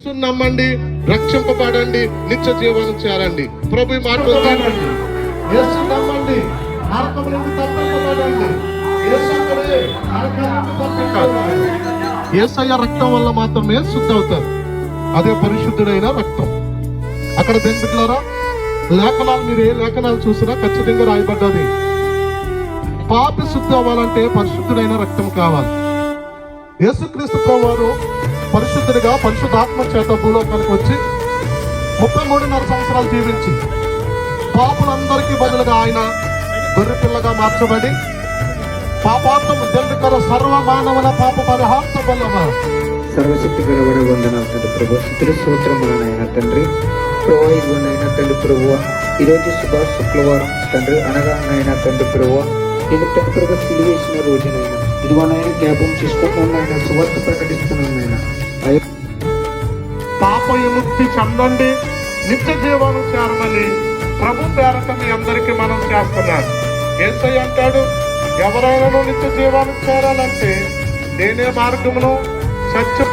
యేసుని నమ్మండి, రక్షింపబడండి, నిత్య జీవనం చేరండి. ప్రభు మాట్లాడండి. యేసు నమ్మండి, నరకం నుండి తప్పించబడండి. యేసయ్య రక్తం వల్ల మాత్రమే శుద్ధి అవుతారు. అదే పరిశుద్ధుడైన రక్తం. అక్కడ దేనిపిట్లారా లేఖనాలు, మీరు ఏ లేఖనాలు చూసినా ఖచ్చితంగా రాయబడ్డది, పాపి శుద్ధి అవ్వాలంటే పరిశుద్ధుడైన రక్తం కావాలి. యేసుక్రీస్తు ప్రభువారు పరిశుద్ధుడిగా పరిశుద్ధాత్మ చేత భూలోకానికి వచ్చి 33.5 సంవత్సరాలు జీవించి పాపులందరికీ బదులుగా ఆయన గొర్రెపిల్లగా మార్చబడి పాపాత్మ దండికర సర్వ మానవుల పాప పరిహార్థ బలమా సర్వశక్తి గలవాడ వందనాలు తండ్రి ప్రభు. స్తుతులు స్తోత్రములనైనా తండ్రి ప్రభు, ఇదిగోనైనా తండ్రి ప్రభు, ఈరోజు శుక్రవారం తండ్రి, అనగా నైనా తండ్రి ప్రభు, నేను తండ్రి ప్రభు సిలివేసిన రోజునైనా ఇదిగోనైనా జ్ఞాపం చేసుకుంటున్నాయినా, సువార్త ప్రకటిస్తున్నాయినా. పాప విముక్తి చెందండి, నిత్య జీవనం చేరమని ప్రభు పేరట మీ అందరికీ మనం చేస్తున్నాను. యేసయ్య అంటాడు, ఎవరైనా నిత్య జీవాన్ని చేరాలంటే నేనే మార్గమును సత్యం